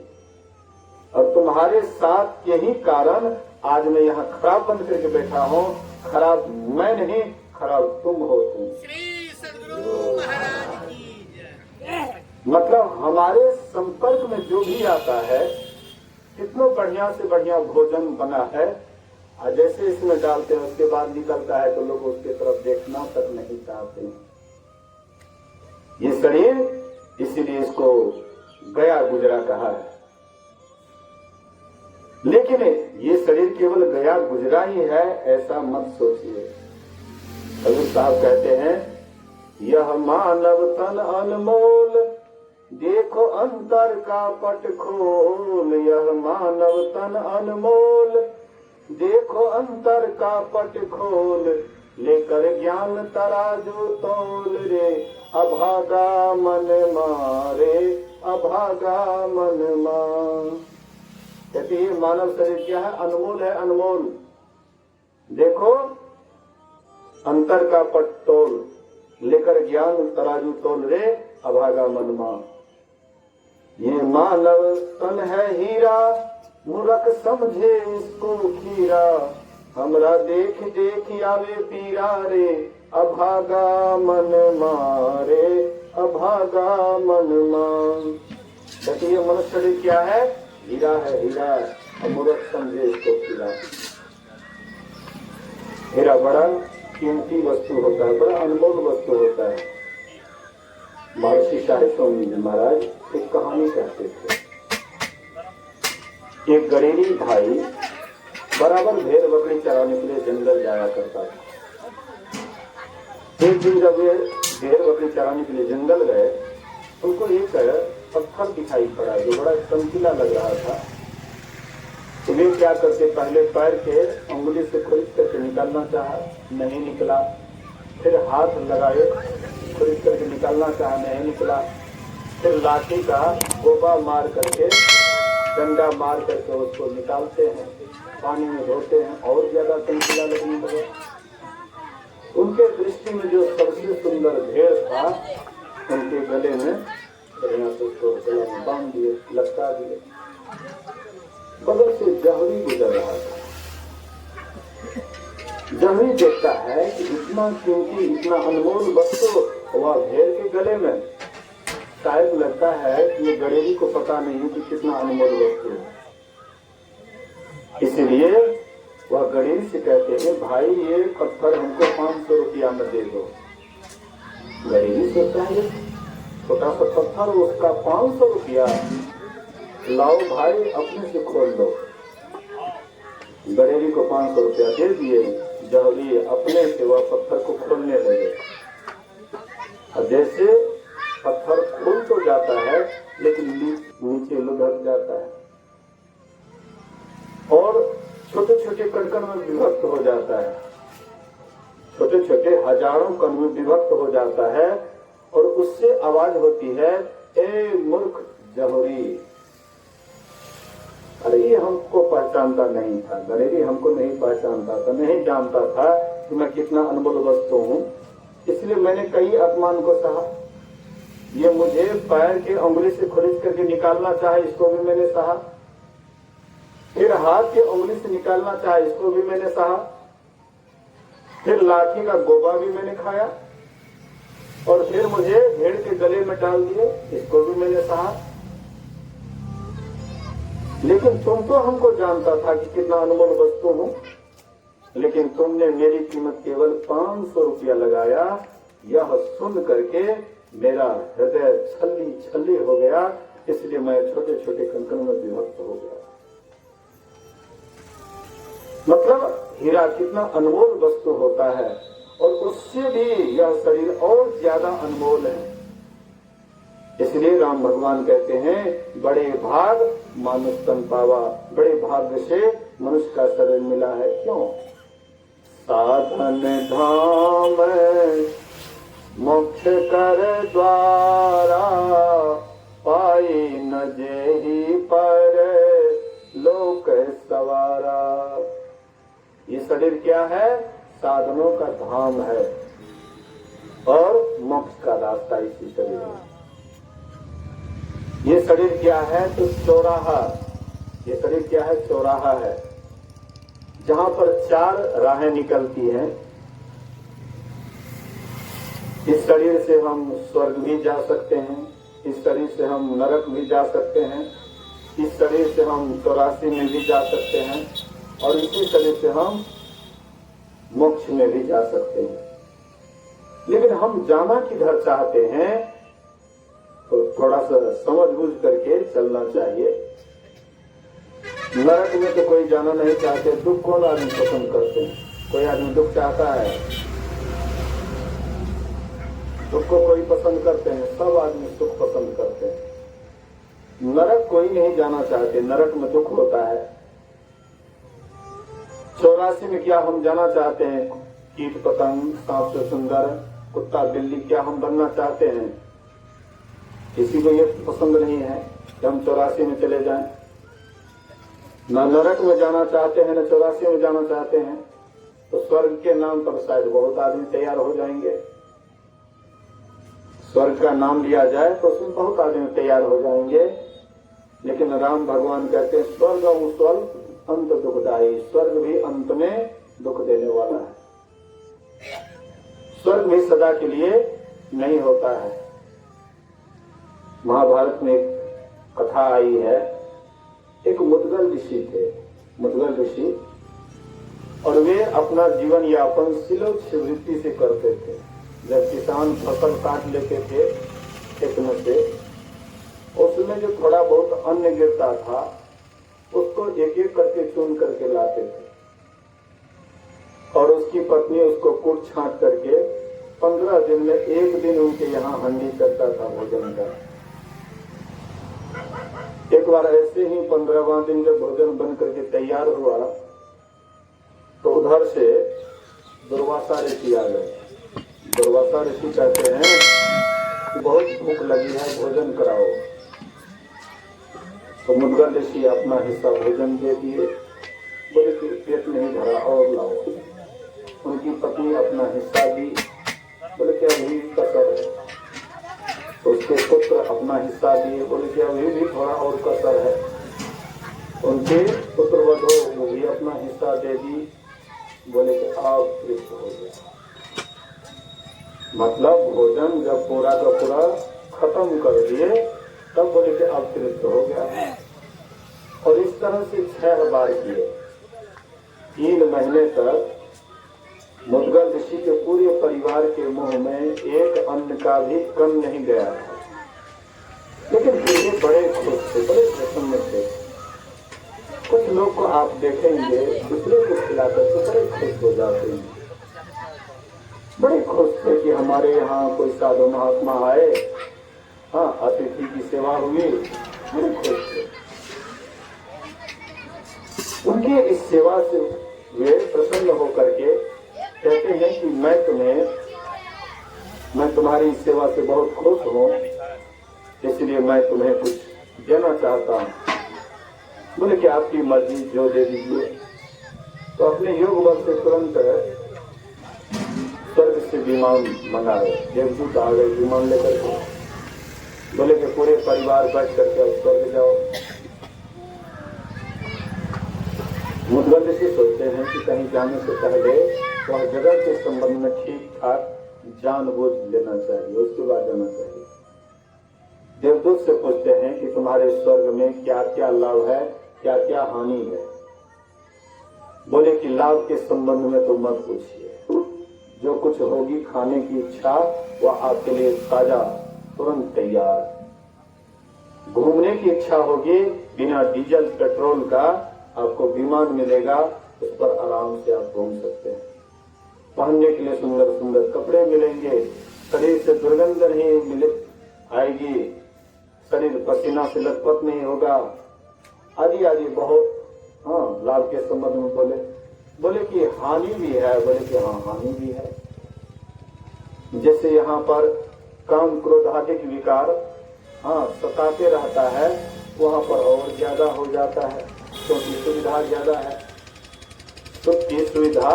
और तुम्हारे साथ के ही कारण आज मैं यहाँ खराब बंद करके बैठा हूँ। खराब मैं नहीं, खराब तुम हो। तुम श्री सद्गुरु महाराज की जय। मतलब हमारे संपर्क में जो भी आता है, कितना बढ़िया से बढ़िया भोजन बना है, और जैसे इसमें डालते हैं उसके बाद निकलता है तो लोग उसके तरफ देखना तक नहीं चाहते हैं। ये शरीर इसीलिए इसको गया गुजरा कहा है। लेकिन ये शरीर केवल गया गुजरा ही है ऐसा मत सोचिए। हजूर साहब कहते हैं यह मानव तन अनमोल, देखो अंतर का पट खोल। यह मानव तन अनमोल, देखो अंतर का पट खोल। लेकर ज्ञान तराजू तोल रे, अभागा मन मारे, अभागा मन मार। कहते ये मानव शरीर क्या है? अनमोल है, अनमोल। देखो अंतर का पट तोल, लेकर ज्ञान तराजू तोल रे, अभागा मन मार। ये मानव तन है हीरा, मूर्ख समझे इसको खीरा। हमरा देख देख आवे पीरा रे, अभागा मन मारे, अभागा मन मान। कहते ये मनुष्य शरीर क्या है? हीरा है, हीरा है, और मूर्ख समझे इसको खीरा। हीरा बड़ा कीमती वस्तु होता है, बड़ा अनमोल वस्तु होता है। महर्षि शाही स्वामी जी महाराज एक कहानी कहते थे। एक गरीबी भाई बराबर भेड़ बकरी चराने के लिए जंगल जाया करता था। एक दिन जब वे भेड़ बकरी चराने के लिए जंगल गए, उनको एक पत्थर दिखाई पड़ा जो बड़ा चमकीला लग रहा था। तो वे क्या करते, पहले पैर के उंगली से खुरिद करके निकालना चाहा, नहीं निकला। फिर हाथ लगाए, खुरिद करके निकालना चाहा, नहीं निकला। फिर लाठी का गोबा मार करके, डंडा मार करके उसको निकालते हैं, पानी में धोते हैं, और ज्यादा चमकीला लगने लगे। उनके दृष्टि में जो सबसे सुंदर भेड़ था, उनके गले में उसको गला में बांध दिए, लटका दिए। बगल से जहरी गुजर रहा था। जहरी देखता है कि इतना कीमती, इतना अनमोल वस्तु वह भेड़ के गले में। शायद लगता है कि ये गरीबी को पता नहीं है कि कितना अनमोल वस्तु है। इसलिए वह गरीब से कहते हैं, भाई ये पत्थर हमको 500 रुपया में दे दो। गरीबी सोचता है छोटा सा पत्थर, उसका 500 रुपया, लाओ भाई अपने से खोल दो। गरीबी को 500 रुपया दे दिए। जहरी अपने से वह पत्थर को खोलने लगे। और जैसे पत्थर खुल तो जाता है, लेकिन नीचे लुढ़क जाता है और छोटे छोटे कण में विभक्त हो जाता है। छोटे छोटे हजारों कण में विभक्त हो जाता है और उससे आवाज होती है, ए मूर्ख जहरी। अरे ये हमको पहचानता नहीं था, गरीबी हमको नहीं पहचानता था, नहीं जानता था कि मैं कितना अनमोल वस्तु हूँ, इसलिए मैंने कई अपमान को सहा। ये मुझे पैर के उंगली से खुरिद करके निकालना चाहे, इसको भी मैंने सहा। फिर हाथ के उंगली से निकालना चाहे, इसको भी मैंने सहा। फिर लाठी का गोबा भी मैंने खाया, और फिर मुझे भेड़ के गले में डाल दिए, इसको भी मैंने सहा। लेकिन तुम तो हमको जानता था कि कितना अनमोल वस्तु हूँ, लेकिन तुमने मेरी कीमत केवल 500 रुपया लगाया। यह सुन करके मेरा हृदय छल्ली छल्ली हो गया, इसलिए मैं छोटे छोटे कण में विभक्त हो गया। मतलब हीरा कितना अनमोल वस्तु होता है, और उससे भी यह शरीर और ज्यादा अनमोल है। इसलिए राम भगवान कहते हैं, बड़े भाग मानुष तन पावा, बड़े भाग्य से मनुष्य का शरीर मिला है। क्यों? साधन धाम मोक्ष कर द्वारा, पाई न जेहि पर लोक सवारा। ये शरीर क्या है? साधनों का धाम है और मोक्ष का रास्ता इसी शरीर में। ये शरीर क्या है? तो चौराहा। ये शरीर क्या है? चौराहा है, जहां पर 4 राहें निकलती हैं। इस शरीर से हम स्वर्ग भी जा सकते हैं, इस शरीर से हम नरक भी जा सकते हैं, इस शरीर से हम 84 में भी जा सकते हैं, और इसी शरीर से हम मोक्ष में भी जा सकते हैं। लेकिन हम जाना किधर चाहते हैं, तो थोड़ा सा समझ बूझ करके चलना चाहिए। नरक में तो कोई जाना नहीं चाहते। दुख कौन आदमी पसंद करते हैं? कोई आदमी दुख चाहता है? दुख को कोई पसंद करते हैं? सब आदमी सुख पसंद करते हैं। नरक कोई नहीं जाना चाहते, नरक में दुख होता है। 84 में क्या हम जाना चाहते हैं? कीट पतंग, सांप से सुंदर, कुत्ता बिल्ली, क्या हम बनना चाहते हैं? किसी को ये पसंद नहीं है कि हम 84 में चले जाएं। न नरक में जाना चाहते हैं, न 84 में जाना चाहते हैं। तो स्वर्ग के नाम पर शायद बहुत आदमी तैयार हो जाएंगे। स्वर्ग का नाम लिया जाए तो उसमें बहुत आदमी तैयार हो जाएंगे, लेकिन राम भगवान कहते हैं स्वर्ग स्वल अंत दुखदायी, स्वर्ग भी अंत में दुख देने वाला है, स्वर्ग भी सदा के लिए नहीं होता है। महाभारत में एक कथा आई है, एक मुद्गल ऋषि थे, मुद्गल ऋषि, और वे अपना जीवन यापन सिलोच वृत्ति से करते थे। जब किसान फसल काट लेते थे खेत में से, उसमें जो थोड़ा बहुत अन्न गिरता था उसको एक एक करके चुन करके लाते थे, और उसकी पत्नी उसको कूट छांट करके 15 दिन में एक दिन उनके यहाँ हंडी करता था भोजन का। एक बार ऐसे ही 15वां दिन जब भोजन बन करके तैयार हुआ तो उधर से दुर्वासा ऋषि आ गए। दुर्वासा ऋषि कहते हैं कि बहुत भूख लगी है, भोजन कराओ। तो मुद्गल ऋषि अपना हिस्सा भोजन दे दिए, बोले कि पेट नहीं भरा और लाओ। उनकी पत्नी अपना हिस्सा दी, बोले कि अभी कसर है। तो उसके पुत्र अपना हिस्सा दिए, बोले कि अभी भी थोड़ा और कसर है। उनके पुत्र वधू वो भी अपना हिस्सा दे दी, बोले कि आप तृप्त हो गया। मतलब भोजन जब पूरा का पूरा खत्म कर दिए तब बोले कि अब तृप्त हो गया। और इस तरह से 6 बार किए। 3 महीने तक मुद्गल ऋषि के पूरे परिवार के मुंह में एक अन्न का भी कम नहीं गया था, लेकिन फिर भी बड़े खुश थे, बड़े प्रसन्न थे। कुछ लोग को आप देखेंगे दूसरे को खिलाकर तो बड़े खुश हो जाते हैं, बड़े खुश थे कि हमारे यहाँ कोई साधु महात्मा आए, हाँ अतिथि की सेवा हुई, बड़े खुश थे। उनके इस सेवा से वे प्रसन्न होकर के कहते हैं कि मैं तुम्हारी सेवा से बहुत खुश हूँ, इसलिए मैं तुम्हें कुछ देना चाहता हूँ। बोले कि आपकी मर्जी, जो दे दीजिए। तो अपने योग बल से तुरंत स्वर्ग से विमान मंगाए, देवदूत आ गए विमान लेकर के। बोले कि पूरे परिवार बैठ करके अब स्वर्ग जाओ। मुद्गल ऋषि सोचते हैं कि कहीं जाने से पहले वह जगह के संबंध में ठीक ठाक जानबूझ लेना चाहिए, उसके बाद जाना चाहिए। देवदूत से पूछते हैं कि तुम्हारे स्वर्ग में क्या क्या लाभ है, क्या क्या हानि है। बोले कि लाभ के संबंध में तो मत पूछिए, जो कुछ होगी खाने की इच्छा वह आपके लिए ताजा तुरंत तैयार। घूमने की इच्छा होगी, बिना डीजल पेट्रोल का आपको विमान मिलेगा, उस पर आराम से आप घूम सकते हैं। पहनने के लिए सुंदर सुंदर कपड़े मिलेंगे, शरीर से दुर्गंध नहीं मिले आएगी, शरीर पसीना से लथपथ नहीं होगा, आदि आदि बहुत लाभ के संबंध में बोले कि हानि भी है। बोले कि हाँ हानि भी है। जैसे यहाँ पर काम क्रोध आदि विकार सताते रहता है, वहाँ पर और ज्यादा हो जाता है, क्योंकि सुविधा ज्यादा है। सुख की सुविधा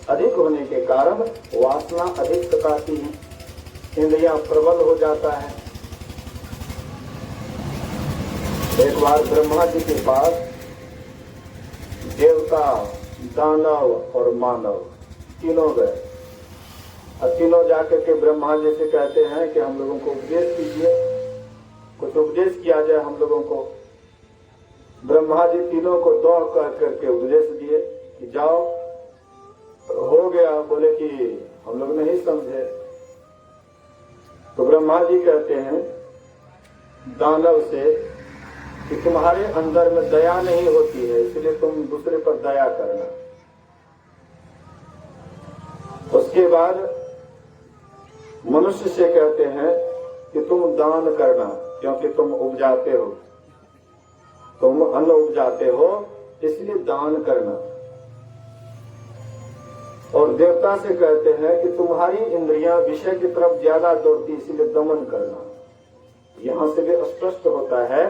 अधिक होने के कारण वासना अधिक सताती है, इंद्रियां प्रबल हो जाता है। एक बार ब्रह्मा जी के पास देवता, दानव और मानव तीनों गए, और तीनों जाकर के ब्रह्मा जी से कहते हैं कि हम लोगों को उपदेश कीजिए, कुछ उपदेश किया जाए हम लोगों को। ब्रह्मा जी तीनों को दो कह करके उपदेश दिए कि जाओ, हो गया। बोले कि हम लोग नहीं समझे। तो ब्रह्मा जी कहते हैं दानव से कि तुम्हारे अंदर में दया नहीं होती है, इसलिए तुम दूसरे पर दया करना। उसके बाद मनुष्य से कहते हैं कि तुम दान करना, क्योंकि तुम उपजाते हो, तुम अन्न उपजाते हो, इसलिए दान करना। और देवता से कहते हैं कि तुम्हारी इंद्रियां विषय की तरफ ज्यादा दौड़ती, इसलिए दमन करना। यहां से भी स्पष्ट होता है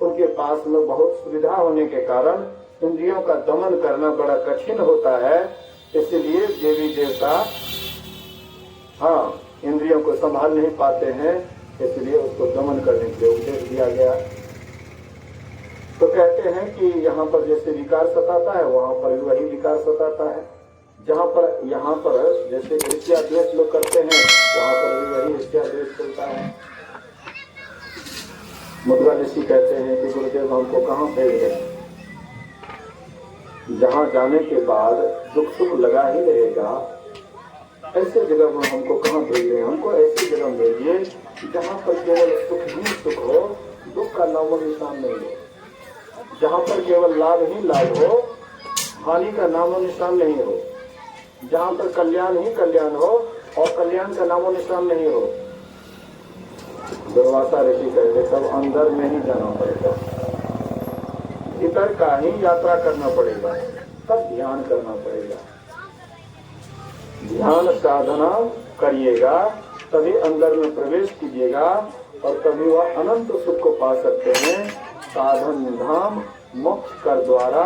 उनके पास में बहुत सुविधा होने के कारण इंद्रियों का दमन करना बड़ा कठिन होता है, इसलिए देवी देवता इंद्रियों को संभाल नहीं पाते हैं, इसलिए उसको दमन करने के लिए उपदेश दिया गया। तो कहते हैं कि यहाँ पर जैसे विकार सताता है वहां पर भी वही विकार सताता है, जहाँ पर यहाँ पर जैसे ईर्ष्या द्वेष लोग करते हैं वहां पर भी वही ईर्ष्या द्वेष चलता है। मुद्रा ऋषि कहते हैं कि गुरुदेव हमको कहाँ भेज रहे हैं, जहाँ जाने के बाद दुख सुख लगा ही रहेगा, ऐसे जगह में हमको कहाँ भेज रहे हैं। हमको ऐसी जगह भेजिए जहाँ पर केवल सुख ही सुख हो, दुख का नामो निशान नहीं हो, जहाँ पर केवल लाभ ही लाभ हो, हानि का नामो निशान नहीं हो, जहाँ पर कल्याण ही कल्याण हो और कल्याण का नामो निशान नहीं हो। दुर्वासा ऋषि कहते सब अंदर में ही जाना पड़ेगा, भीतर का ही यात्रा करना पड़ेगा, तब ध्यान करना पड़ेगा। ध्यान साधना करिएगा तभी अंदर में प्रवेश कीजिएगा और तभी वह अनंत सुख को पा सकते हैं। साधन धाम मोक्ष कर द्वारा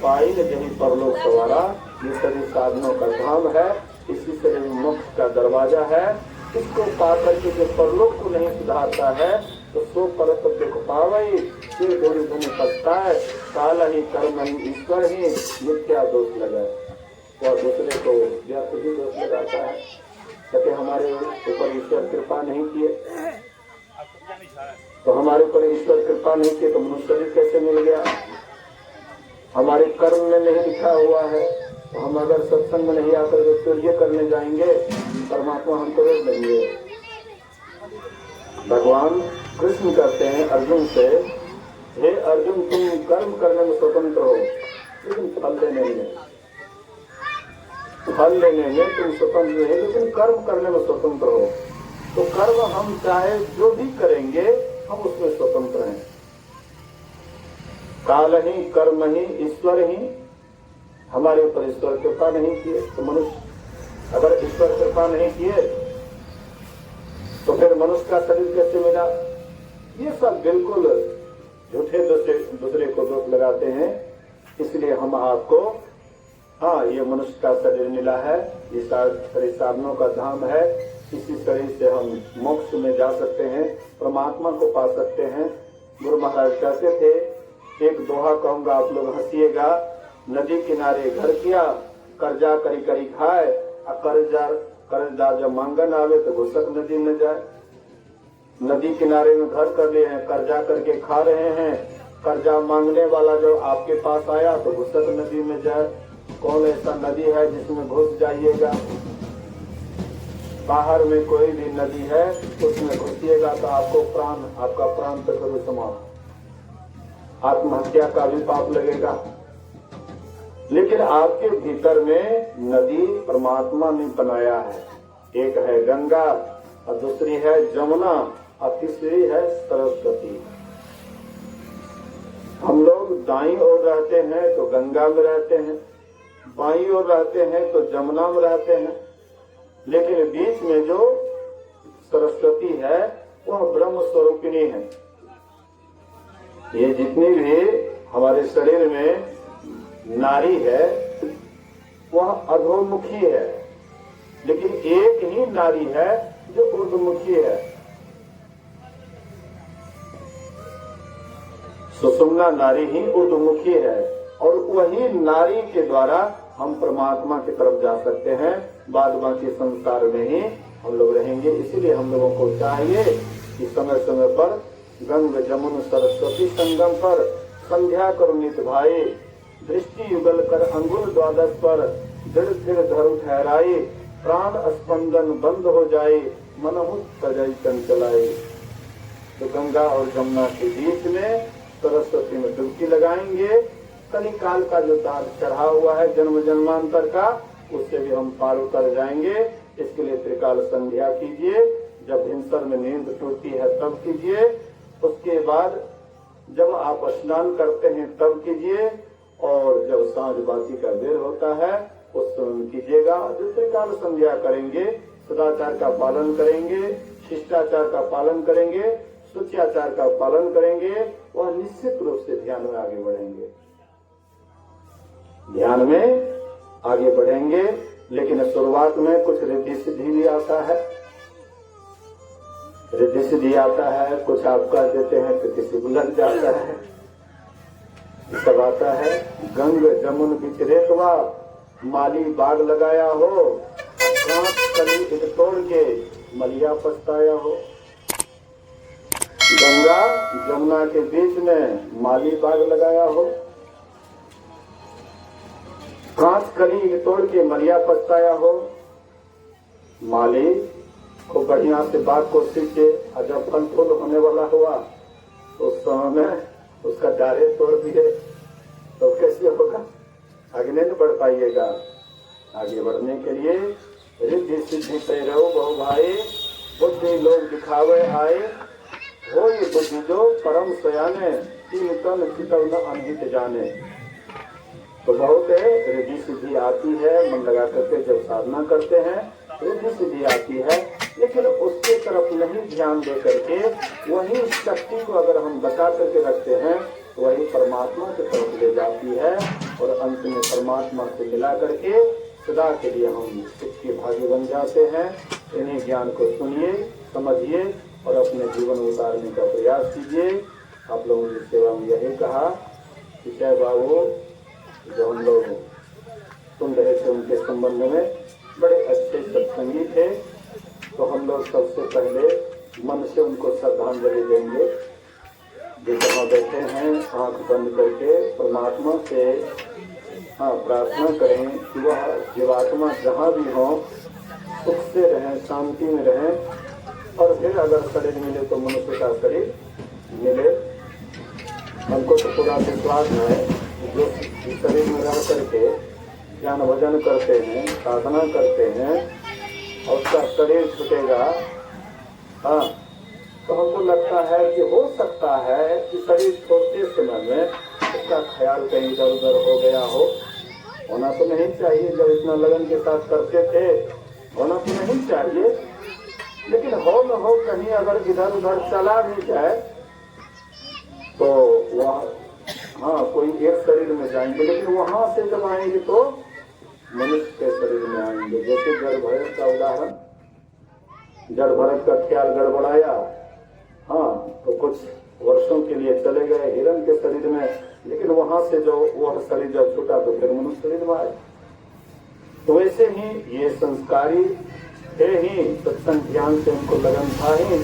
पाई जही परलोक सवारा, ये सभी साधनों का धाम है, इसी से मोक्ष का दरवाजा है। इसको पा करके जो परलोक को नहीं सुधारता है तो सो परत दुख पावई, फिर धोनी धोनी पछताए, काल ही कर्म ही ईश्वर ही मिथ्या दोष लगाए। और दूसरे को व्यर्थ ही दोष लगाता है, कहते हमारे ऊपर ईश्वर कृपा नहीं किए, तो हमारे ऊपर ईश्वर कृपा नहीं किए तो मनुष्य शरीर कैसे मिल गया, हमारे कर्म में नहीं लिखा हुआ है, तो हम अगर सत्संग में नहीं आकर तो ये करने जाएंगे परमात्मा हमको रोक देंगे। भगवान कृष्ण कहते हैं अर्जुन से, हे अर्जुन तुम कर्म करने में स्वतंत्र हो लेकिन फल लेने में, फल लेने में तुम स्वतंत्र नहीं लेकिन कर्म करने में स्वतंत्र हो। तो कर्म हम चाहे जो भी करेंगे हम उसमें स्वतंत्र हैं। काल ही कर्म ही ईश्वर ही, हमारे ऊपर ईश्वर कृपा नहीं किए तो मनुष्य, अगर ईश्वर कृपा नहीं किए तो फिर मनुष्य का शरीर कैसे मिला। ये सब बिल्कुल झूठे दूसरे को दोष लगाते हैं। इसलिए हम आपको, हाँ ये मनुष्य का शरीर मिला है, ये शरीर साधनों का धाम है, इसी शरीर से हम मोक्ष में जा सकते हैं, परमात्मा को पा सकते हैं। गुरु महाराज कहते थे, एक दोहा कहूंगा आप लोग हंसिएगा, नदी किनारे घर किया, कर्जा करी करी खाए, कर्जदार जब मांगन आवे तो घुसक नदी न जाए। नदी किनारे में घर कर लिए हैं, कर्जा करके खा रहे हैं, कर्जा मांगने वाला जो आपके पास आया तो घुसक नदी में जाए। कौन ऐसा नदी है जिसमें घुस जाइएगा। बाहर में कोई भी नदी है उसमें घुसिएगा तो आपको प्राण, आपका प्राण तक समाप्त, आत्महत्या का भी पाप लगेगा। लेकिन आपके भीतर में नदी परमात्मा ने बनाया है, एक है गंगा और दूसरी है जमुना और तीसरी है सरस्वती। हम लोग दाईं ओर रहते हैं तो गंगा में रहते हैं, बाईं ओर रहते हैं तो जमुना में रहते हैं, लेकिन बीच में जो सरस्वती है वह ब्रह्म स्वरूपिणी है। ये जितनी भी हमारे शरीर में नारी है वह अधोमुखी है, लेकिन एक ही नारी है जो ऊर्ध्वमुखी है। सुषुम्ना नारी ही ऊर्ध्वमुखी है और वही नारी के द्वारा हम परमात्मा की तरफ जा सकते हैं। बाद बाकी संसार में ही हम लोग रहेंगे। इसीलिए हम लोगों को चाहिए कि समय समय पर गंगा जमुन सरस्वती संगम पर संध्या करो नित भाई, दृष्टि युगल कर अंगुल द्वादश पर दृढ़ स्थिर धरु ठहराई, प्राण स्पंदन बंद हो जाए मनहुत सजई चंचलाई। तो गंगा और जमुना के बीच में सरस्वती में डुबकी लगाएंगे। कलिकाल का जो दाग चढ़ा हुआ है जन्म जन्मांतर का, उससे भी हम पार उतर जाएंगे। इसके लिए त्रिकाल संध्या कीजिए, जब भिनसर में नींद टूटती है तब कीजिए, उसके बाद जब आप स्नान करते हैं तब कीजिए, और जब सांझ बाती का देर होता है उस समय कीजिएगा। जो त्रिकाल संध्या करेंगे, सदाचार का पालन करेंगे, शिष्टाचार का पालन करेंगे, शुचियाचार का पालन करेंगे, वह निश्चित रूप से ध्यान में आगे बढ़ेंगे, ध्यान में आगे बढ़ेंगे। लेकिन शुरुआत में कुछ रिद्धि सिद्धि भी आता है, रिद्धि सिद्धि आता है, कुछ आप कर देते हैं तो किसी को लग जाता है, सब आता है। गंग जमुन बिच रेतवा, माली बाग लगाया हो, कांच कली इत तोड़ के मलिया पछताया हो। गंगा जमुना के बीच में माली बाग लगाया हो, कांच कली तोड़ के मलिया पछताया हो। माली को बढ़िया से बाग को सींचे और जब फल फूल होने वाला हुआ उस समय में उसका डारे तोड़ दिए तो कैसे होगा? आगे नहीं बढ़ पाइएगा। आगे बढ़ने के लिए रिद्धि सिद्धि रहो बहु भाई, बुद्धि लोग दिखावे आए, हो ये बुद्धि जो परम सयाने, तीन तन चितव न अनहित जाने। तो बहुत है रिद्धि सिद्धि आती है, मन लगा करके जब साधना करते हैं रिद्धि सिद्धि आती है, लेकिन उसके तरफ नहीं ध्यान दे करके वही शक्ति को अगर हम बचा करके रखते हैं तो वही परमात्मा की तरफ ले जाती है और अंत में परमात्मा से मिला करके सदा के लिए हम सुख के भागी बन जाते हैं। इन्हीं ज्ञान को सुनिए, समझिए और अपने जीवन में उतारने का प्रयास कीजिए। आप लोगों की सेवा में यही कहा कि जय बाबू जो हम लोग सुन रहे थे उनके संबंध में बड़े अच्छे सत्संगी थे, तो हम लोग सबसे पहले मन से उनको श्रद्धांजलि देंगे। जो जहाँ बैठे हैं आंख बंद करके परमात्मा से प्रार्थना करें कि वह जीवात्मा जहाँ भी हो सुख से रहें, शांति में रहें। और फिर अगर शरीर मिले तो मनुष्य का शरीर मिले। हमको तो पूरा विश्वास है जो शरीर में रह करके ज्ञान भजन करते हैं, साधना करते हैं और उसका शरीर छूटेगा, हाँ, तो हमको लगता है कि हो सकता है कि शरीर छोड़ते समय में उसका ख्याल कहीं इधर उधर हो गया हो। होना तो नहीं चाहिए, जब इतना लगन के साथ करते थे होना तो नहीं चाहिए, लेकिन हो न हो कहीं अगर इधर उधर चला भी जाए तो वह कोई एक शरीर में जाएंगे, लेकिन वहां से जब आएंगे तो मनुष्य के शरीर में आएंगे। जैसे जड़ भरत का उदाहरण, जड़ भरत का ख्याल गड़बड़ाया, तो कुछ वर्षों के लिए चले गए हिरण के शरीर में, लेकिन वहां से जो वह शरीर जब छूटा तो फिर मनुष्य शरीर में आए। तो वैसे ही ये संस्कारी थे ही, सत्संग ज्ञान से उनको लगन था ही,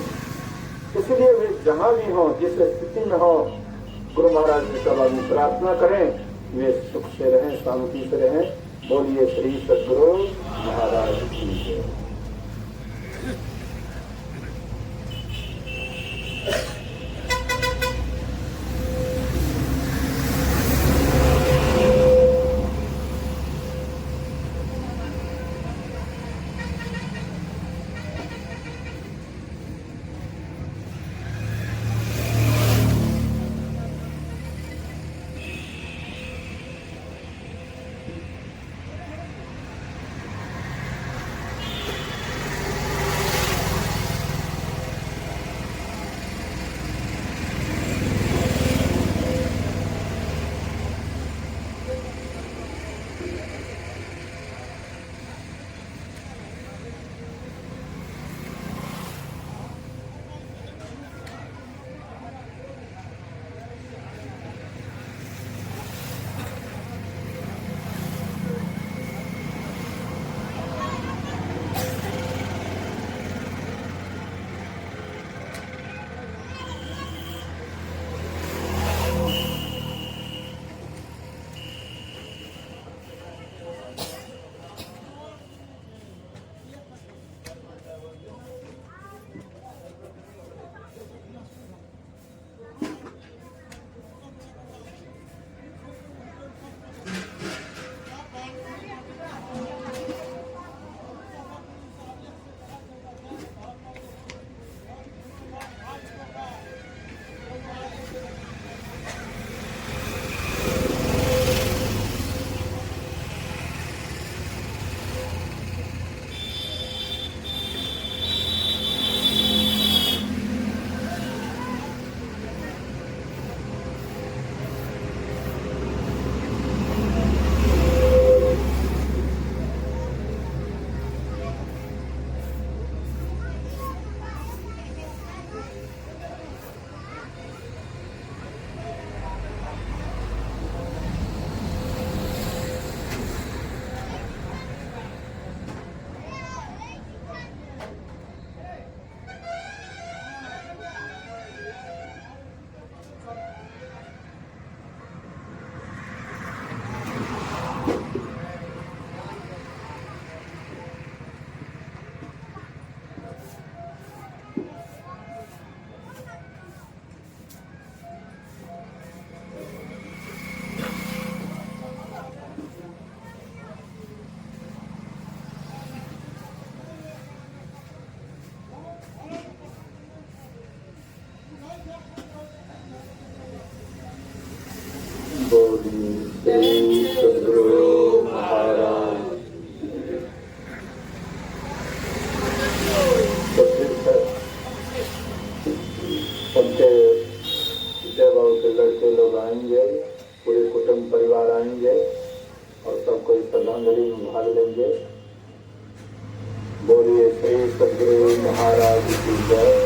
इसलिए वे जहां भी हो, जिस स्थिति में हो, गुरु महाराज की सभा में प्रार्थना करें वे सुख से रहें, शांति से रहें। बोलिए श्री सद्गुरु महाराज की जय। बोलिए श्री सद्गुरु महाराज की जय।